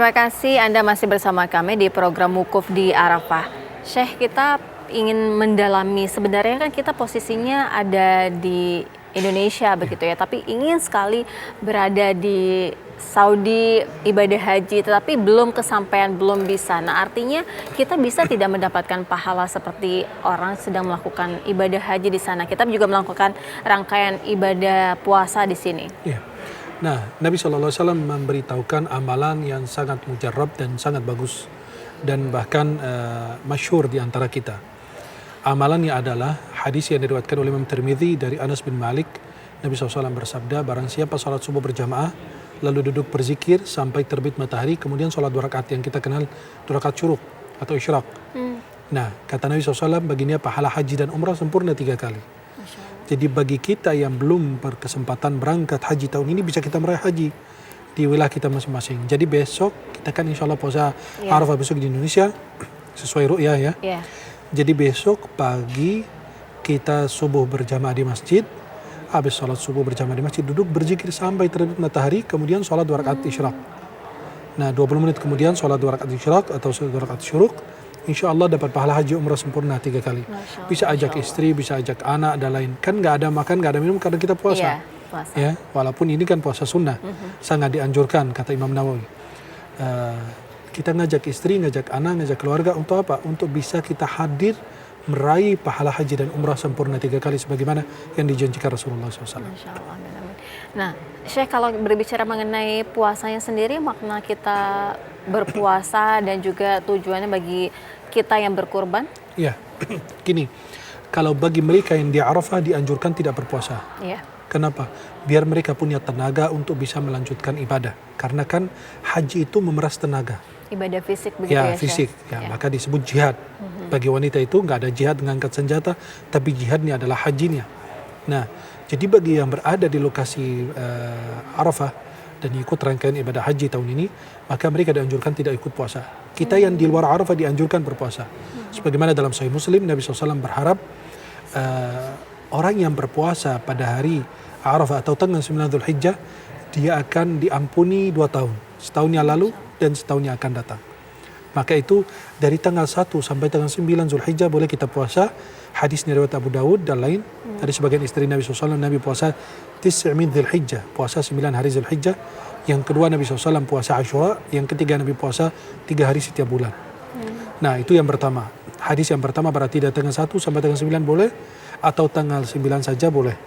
terima kasih Anda masih bersama kami di program Wukuf di Arafah. Syekh, kita ingin mendalami, sebenarnya kan kita posisinya ada di Indonesia begitu ya, tapi ingin sekali berada di Saudi ibadah haji, tetapi belum kesampaian, belum bisa. Nah, artinya kita bisa tidak mendapatkan pahala seperti orang sedang melakukan ibadah haji di sana. Kita juga melakukan rangkaian ibadah puasa di sini. Iya. Nah, Nabi SAW memberitahukan amalan yang sangat mujarab dan sangat bagus dan bahkan masyhur di antara kita. Amalannya adalah hadis yang diriwayatkan oleh Imam Tirmidzi dari Anas bin Malik. Nabi SAW bersabda, barang siapa sholat subuh berjamaah, lalu duduk berzikir sampai terbit matahari, kemudian sholat 2 rakaat yang kita kenal 2 rakaat syuruk atau isyraq. Nah, kata Nabi SAW, baginya pahala haji dan umrah sempurna 3 kali. Jadi bagi kita yang belum berkesempatan berangkat haji tahun ini, bisa kita meraih haji di wilayah kita masing-masing. Jadi besok kita kan insya Allah puasa Arafah besok di Indonesia, sesuai ru'yah ya. Jadi besok pagi kita subuh berjamaah di masjid, habis sholat subuh berjamaah di masjid, duduk berzikir sampai terbit matahari, kemudian sholat 2 rakaat isyraq. Nah, 20 menit kemudian sholat 2 rakaat isyraq atau 2 rakaat syuruk, insya Allah dapat pahala haji umrah sempurna 3 kali. Bisa ajak istri, bisa ajak anak dan lain. Kan nggak ada makan, nggak ada minum karena kita puasa. Ya, walaupun ini kan puasa sunnah, sangat dianjurkan kata Imam Nawawi. Kita ngajak istri, ngajak anak, ngajak keluarga untuk apa? Untuk bisa kita hadir meraih pahala haji dan umrah sempurna 3 kali sebagaimana yang dijanjikan Rasulullah SAW. Masya Allah. Nah, Syekh, kalau berbicara mengenai puasanya sendiri, makna kita berpuasa dan juga tujuannya bagi kita yang berkurban? Ya, gini, kalau bagi mereka yang di Arafah dianjurkan tidak berpuasa. Kenapa? Biar mereka punya tenaga untuk bisa melanjutkan ibadah. Karena kan haji itu memeras tenaga. Ibadah fisik begitu ya, fisik. Maka disebut jihad. Bagi wanita itu nggak ada jihad mengangkat senjata, tapi jihadnya adalah hajinya. Nah, jadi bagi yang berada di lokasi Arafah dan ikut rangkaian ibadah haji tahun ini, maka mereka dianjurkan tidak ikut puasa. Kita yang di luar Arafah dianjurkan berpuasa. Sebagaimana dalam Sahih Muslim, Nabi SAW berharap orang yang berpuasa pada hari Arafah atau tanggal 9 Dzulhijjah, dia akan diampuni 2 tahun. Setahun yang lalu dan setahun yang akan datang. Maka itu dari tanggal 1 sampai tanggal 9 Dzulhijjah boleh kita puasa. Hadisnya riwayat Abu Dawud dan lain. Dari sebagian istri Nabi SAW, Nabi puasa 9 min Dzulhijjah, puasa 9 hari Dzulhijjah. Yang kedua Nabi SAW puasa Asyura. Yang ketiga Nabi puasa 3 hari setiap bulan. Nah, itu yang pertama. Hadis yang pertama berarti dari tanggal 1 sampai tanggal 9 boleh, atau tanggal 9 saja boleh.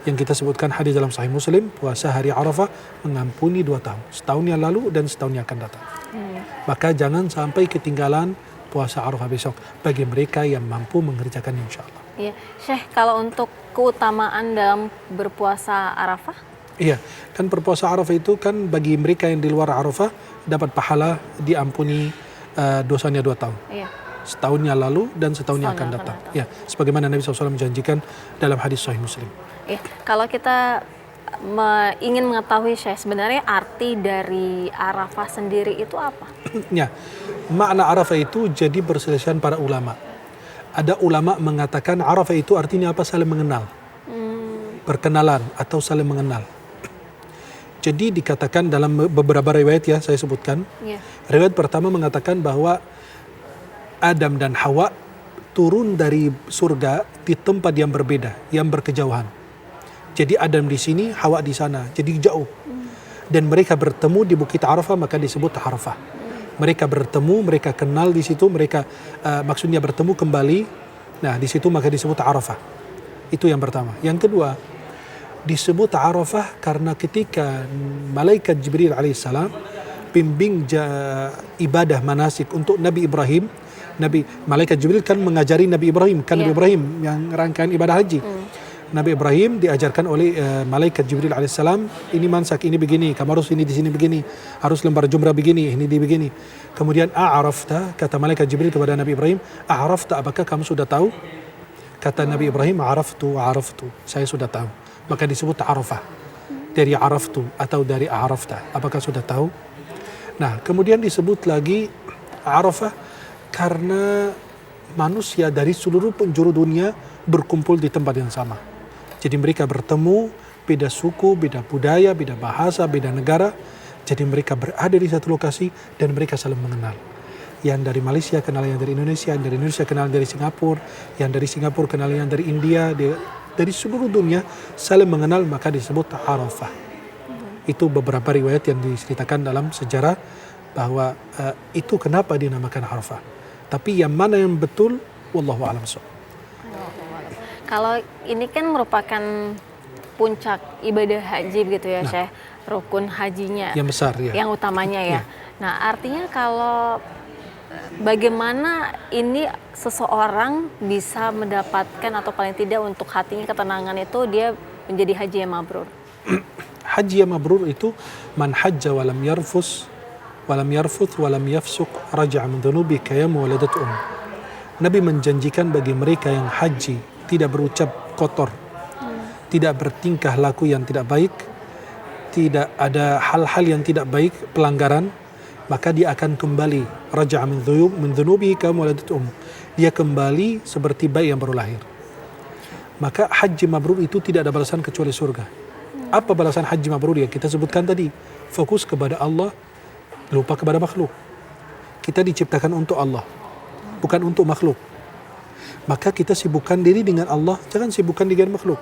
Yang kita sebutkan hadis dalam Sahih Muslim, puasa hari Arafah mengampuni 2 tahun. Setahun yang lalu dan setahun yang akan datang. Maka jangan sampai ketinggalan puasa Arafah besok bagi mereka yang mampu mengerjakan insya Allah. Iya, Syekh, kalau untuk keutamaan dalam berpuasa Arafah? Iya, kan berpuasa Arafah itu kan bagi mereka yang di luar Arafah dapat pahala diampuni dosanya 2 tahun. Setahun yang lalu dan setahun yang akan datang. Ya, sebagaimana Nabi SAW menjanjikan dalam hadis Sahih Muslim. Kalau kita ingin mengetahui, Syekh, sebenarnya arti dari Arafah sendiri itu apa? Ya, makna Arafah itu jadi perselisihan para ulama. Ada ulama mengatakan Arafah itu artinya apa? Saling mengenal. Perkenalan atau saling mengenal. Jadi dikatakan dalam beberapa riwayat ya, saya sebutkan. Riwayat pertama mengatakan bahwa Adam dan Hawa turun dari surga di tempat yang berbeda, yang berkejauhan. Jadi Adam di sini, Hawa di sana, jadi jauh. Dan mereka bertemu di Bukit Arafah, maka disebut Arafah. Mereka bertemu, mereka kenal di situ, mereka maksudnya bertemu kembali. Nah, di situ maka disebut Arafah. Itu yang pertama. Yang kedua, disebut Arafah karena ketika malaikat Jibril alaihissalam bimbing ibadah manasik untuk Nabi Ibrahim. Malaikat Jibril kan mengajari Nabi Ibrahim, Nabi Ibrahim yang rangkaian ibadah haji. Nabi Ibrahim diajarkan oleh malaikat Jibril alaihissalam, ini mansak, ini begini, kamu harus ini di sini begini, harus lembar jumrah begini, ini di begini. Kemudian a'arafta, kata malaikat Jibril kepada Nabi Ibrahim, a'arafta, apakah kamu sudah tahu? Kata Nabi Ibrahim, a'araftu, saya sudah tahu. Maka disebut Arafah. Dari araftu atau dari a'arafta, apakah sudah tahu? Nah, kemudian disebut lagi Arafah karena manusia dari seluruh penjuru dunia berkumpul di tempat yang sama. Jadi mereka bertemu, beda suku, beda budaya, beda bahasa, beda negara. Jadi mereka berada di satu lokasi dan mereka saling mengenal. Yang dari Malaysia kenal yang dari Indonesia, yang dari Indonesia kenal dari Singapura, yang dari Singapura kenal yang dari India, dari seluruh dunia saling mengenal, maka disebut Arafah. Itu beberapa riwayat yang diceritakan dalam sejarah bahwa itu kenapa dinamakan Arafah. Tapi yang mana yang betul, wallahu a'lam. Kalau ini kan merupakan puncak ibadah haji gitu ya, Syekh, rukun hajinya Yang besar ya. yang utamanya ya. Nah, artinya kalau bagaimana ini seseorang bisa mendapatkan atau paling tidak untuk hatinya ketenangan itu dia menjadi haji yang mabrur. Haji yang mabrur itu man hajja walam yarfus walam yarfuth walam yafsuq raja'a min dhunubi kayam waladat Nabi menjanjikan bagi mereka yang haji tidak berucap kotor, tidak bertingkah laku yang tidak baik, tidak ada hal-hal yang tidak baik, pelanggaran, maka dia akan kembali raja'a min dhunubi kayam waladat dia kembali seperti bayi yang baru lahir. Maka haji mabrur itu tidak ada balasan kecuali surga. Apa balasan haji mabrur yang kita sebutkan tadi? Fokus kepada Allah, lupa kepada makhluk. Kita diciptakan untuk Allah, bukan untuk makhluk. Maka kita sibukkan diri dengan Allah, jangan sibukkan dengan makhluk.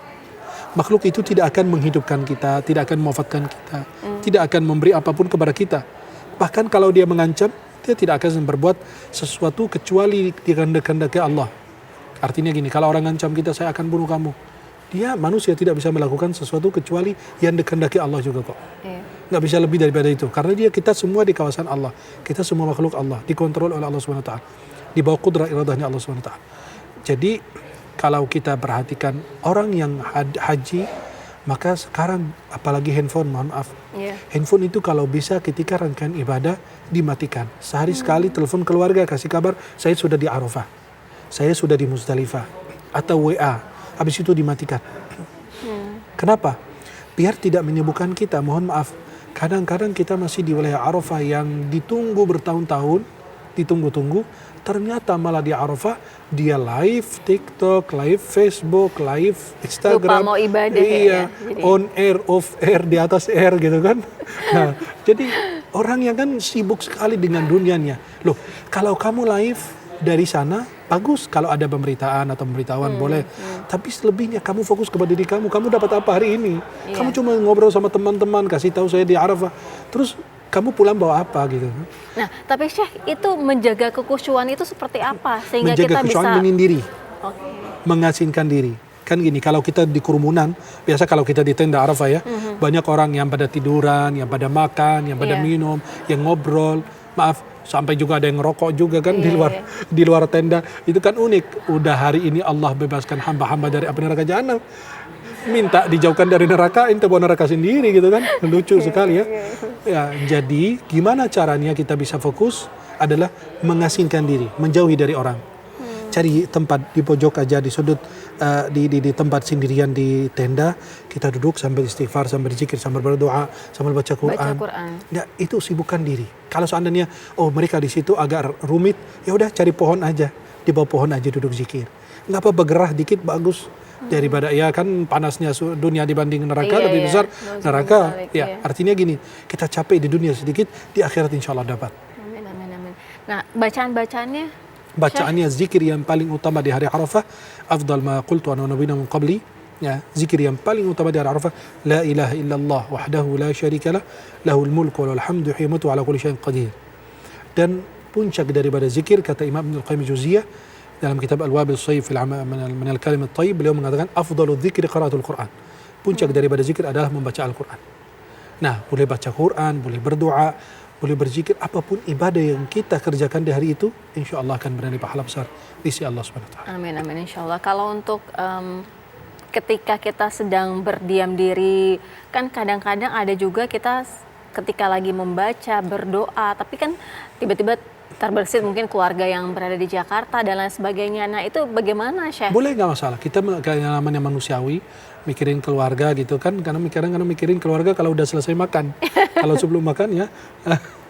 Makhluk itu tidak akan menghidupkan kita, tidak akan mewafatkan kita, tidak akan memberi apapun kepada kita. Bahkan kalau dia mengancam, dia tidak akan berbuat sesuatu kecuali dikehendaki Allah. Artinya gini, kalau orang ngancam kita, saya akan bunuh kamu. Dia manusia tidak bisa melakukan sesuatu kecuali yang dikehendaki Allah juga kok. Nggak bisa lebih daripada itu. Karena kita semua di kawasan Allah. Kita semua makhluk Allah. Dikontrol oleh Allah SWT. Di bawah kudrat iradahnya Allah SWT. Jadi kalau kita perhatikan orang yang haji, maka sekarang apalagi handphone, mohon maaf. Handphone itu kalau bisa ketika rangkaian ibadah dimatikan. Sehari sekali telepon keluarga kasih kabar, saya sudah di Arafah. Saya sudah di Muzdalifah. Atau WA. Habis itu dimatikan. Kenapa? Biar tidak menyibukkan kita. Mohon maaf, kadang-kadang kita masih di wilayah Arafah yang ditunggu bertahun-tahun, ditunggu-tunggu, ternyata malah di Arafah dia live TikTok, live Facebook, live Instagram. Lupa mau ibadah iya, ya. on air, off air, di atas air gitu kan. Nah, jadi orang yang kan sibuk sekali dengan dunianya. Loh, kalau kamu live dari sana, bagus. Kalau ada pemberitaan atau pemberitahuan boleh. Tapi selebihnya kamu fokus kepada diri kamu. Kamu dapat apa hari ini? Kamu cuma ngobrol sama teman-teman, kasih tahu saya di Arafah. Terus kamu pulang bawa apa gitu. Nah, tapi Syekh, itu menjaga kekhusyuan itu seperti apa? Sehingga menjaga kita bisa kekhusyuan menyendiri. Mengasingkan diri. Kan gini, kalau kita di kerumunan, biasa kalau kita di tenda Arafah ya, banyak orang yang pada tiduran, yang pada makan, yang pada minum, yang ngobrol. Maaf, sampai juga ada yang ngerokok juga kan di luar tenda. Itu kan unik. Udah hari ini Allah bebaskan hamba-hamba dari api neraka jahanam. Minta dijauhkan dari neraka, ente bawa neraka sendiri gitu kan. Lucu sekali ya. Ya, jadi gimana caranya kita bisa fokus adalah mengasingkan diri, menjauhi dari orang. Cari tempat di pojok aja, di sudut, di tempat sendirian di tenda, kita duduk sambil istighfar, sambil zikir, sambil berdoa, sambil baca Quran. Ya, itu sibukkan diri. Kalau seandainya mereka di situ agak rumit, ya udah cari pohon aja, di bawah pohon aja duduk zikir. Nggak apa bergerah dikit bagus. Daripada ya kan panasnya dunia dibanding neraka lebih besar neraka. Ya, artinya gini, kita capek di dunia sedikit, di akhirat insya Allah dapat. Amin. Nah, bacaannya? Bacaannya zikir yang paling utama di hari Arafah, afdal ma qultu ana nabiyina min qabli, ya, zikir yang paling utama di hari Arafah, la ilaha illallah wahdahu la syarika lah, lahul mulku wa lahul hamdu wa huwa ala kulli syai'in qadir. Dan puncak daripada zikir, kata Imam Ibnu Qayyim Jauziyah dalam kitab Al-Wabil Shayyib min al-kalim at-thayyib, beliau mengatakan afdalu dzikri qiraatul Quran. Puncak daripada zikir adalah membaca Al-Quran. Nah, boleh baca Quran, boleh berdoa, boleh berzikir, apapun ibadah yang kita kerjakan di hari itu, insya Allah akan bernilai pahala besar di sisi Allah SWT. Amin, insya Allah. Kalau untuk ketika kita sedang berdiam diri, kan kadang-kadang ada juga kita ketika lagi membaca, berdoa, tapi kan tiba-tiba terbersit mungkin keluarga yang berada di Jakarta dan lain sebagainya. Nah, itu bagaimana, Syekh? Boleh, nggak masalah. Kita kayak namanya manusiawi, mikirin keluarga gitu kan. Karena mikirin keluarga kalau udah selesai makan. Kalau sebelum makan ya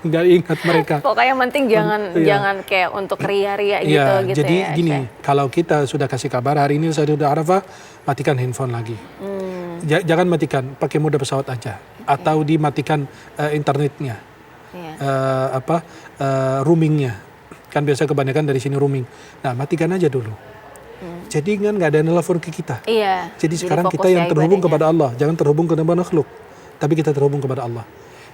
nggak ingat mereka. Pokoknya yang penting jangan kayak untuk ria-ria gitu jadi ya. Gini, Syekh, kalau kita sudah kasih kabar hari ini saya sudah Arafah, matikan handphone lagi. Jangan matikan, pakai mode pesawat aja, atau dimatikan internetnya, roamingnya. Kan biasa kebanyakan dari sini roaming. Nah, matikan aja dulu. Jadi kan nggak ada nelpon ke kita. Iya. Jadi sekarang kita yang terhubung kepada Allah, jangan terhubung kepada makhluk, tapi kita terhubung kepada Allah.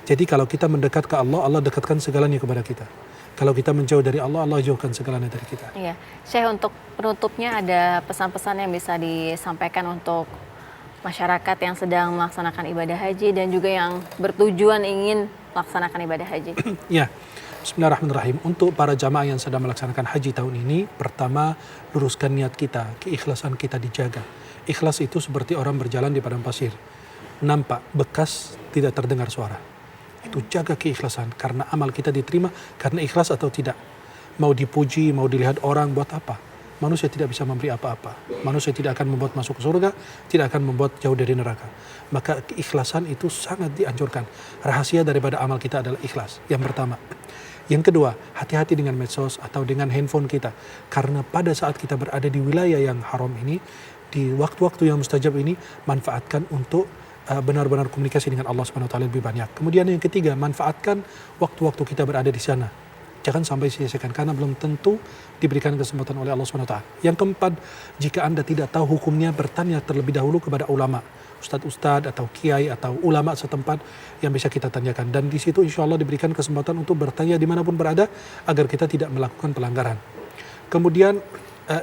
Jadi kalau kita mendekat ke Allah, Allah dekatkan segalanya kepada kita. Kalau kita menjauh dari Allah, Allah jauhkan segalanya dari kita. Iya, Syekh, untuk penutupnya ada pesan-pesan yang bisa disampaikan untuk masyarakat yang sedang melaksanakan ibadah haji dan juga yang bertujuan ingin melaksanakan ibadah haji. Ya, Bismillahirrahmanirrahim. Untuk para jamaah yang sedang melaksanakan haji tahun ini, pertama luruskan niat kita, keikhlasan kita dijaga. Ikhlas itu seperti orang berjalan di padang pasir, nampak bekas, tidak terdengar suara. Itu jaga keikhlasan, karena amal kita diterima karena ikhlas atau tidak. Mau dipuji, mau dilihat orang, buat apa? Manusia tidak bisa memberi apa-apa. Manusia tidak akan membuat masuk ke surga, tidak akan membuat jauh dari neraka. Maka keikhlasan itu sangat dianjurkan. Rahasia daripada amal kita adalah ikhlas. Yang pertama. Yang kedua, hati-hati dengan medsos atau dengan handphone kita. Karena pada saat kita berada di wilayah yang haram ini, di waktu-waktu yang mustajab ini, manfaatkan untuk benar-benar komunikasi dengan Allah Subhanahu wa taala lebih banyak. Kemudian yang ketiga, manfaatkan waktu-waktu kita berada di sana. Jangan sampai sia-siakan karena belum tentu diberikan kesempatan oleh Allah Subhanahu wa taala. Yang keempat, jika Anda tidak tahu hukumnya, bertanya terlebih dahulu kepada ulama, ustadz-ustadz atau kiai atau ulama setempat yang bisa kita tanyakan. Dan di situ insya Allah diberikan kesempatan untuk bertanya dimanapun berada agar kita tidak melakukan pelanggaran. Kemudian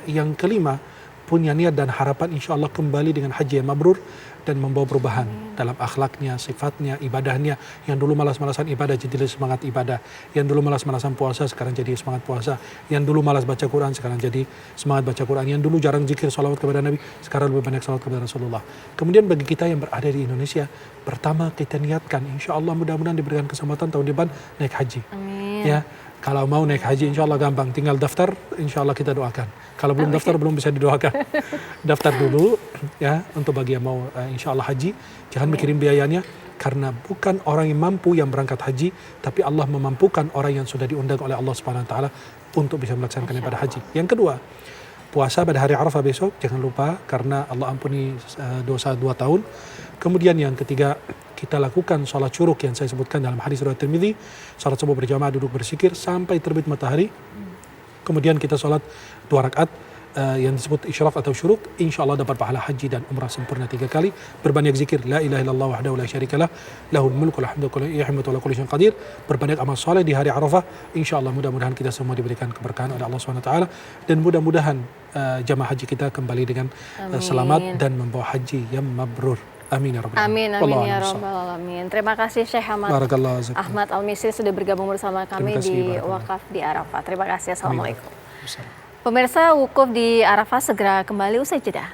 yang kelima, punya niat dan harapan insya Allah kembali dengan haji yang mabrur dan membawa perubahan dalam akhlaknya, sifatnya, ibadahnya. Yang dulu malas-malasan ibadah jadi semangat ibadah. Yang dulu malas-malasan puasa sekarang jadi semangat puasa. Yang dulu malas baca Quran sekarang jadi semangat baca Quran. Yang dulu jarang zikir salawat kepada Nabi sekarang lebih banyak salawat kepada Rasulullah. Kemudian bagi kita yang berada di Indonesia, pertama kita niatkan insya Allah mudah-mudahan diberikan kesempatan tahun depan naik haji. Amin. Ya, kalau mau naik haji insya Allah gampang, tinggal daftar, insya Allah kita doakan. Kalau belum daftar belum bisa didoakan. Daftar dulu ya untuk bagi yang mau insya Allah haji. Jangan mikirin biayanya karena bukan orang yang mampu yang berangkat haji, tapi Allah memampukan orang yang sudah diundang oleh Allah Subhanahu wa taala untuk bisa melaksanakan ibadah haji. Yang kedua, puasa pada hari Arafah besok jangan lupa karena Allah ampuni dosa 2 tahun. Kemudian yang ketiga, kita lakukan sholat syuruk yang saya sebutkan dalam hadis riwayat Tirmidzi, sholat subuh berjamaah duduk berzikir sampai terbit matahari. Kemudian kita sholat 2 rakaat yang disebut isyraq atau syuruk, insya Allah dapat pahala haji dan umrah sempurna 3 kali. Berbanyak zikir la ilaha illallah wahdahu la syarikalah lahul mulku wa hamdu wa kulli syai'in qadir. Berbanyak amal soleh di hari Arafah. Insya Allah mudah-mudahan kita semua diberikan keberkahan oleh Allah Subhanahu wa taala dan mudah-mudahan jamaah haji kita kembali dengan selamat dan membawa haji yang mabrur. Amin ya rabbal alamin. Amin ya rabbal alamin. Terima kasih Syekh Ahmad Al-Misri sudah bergabung bersama kami di Wakaf di Arafah. Terima kasih. Assalamualaikum. Pemirsa, wukuf di Arafah segera kembali usai jeda.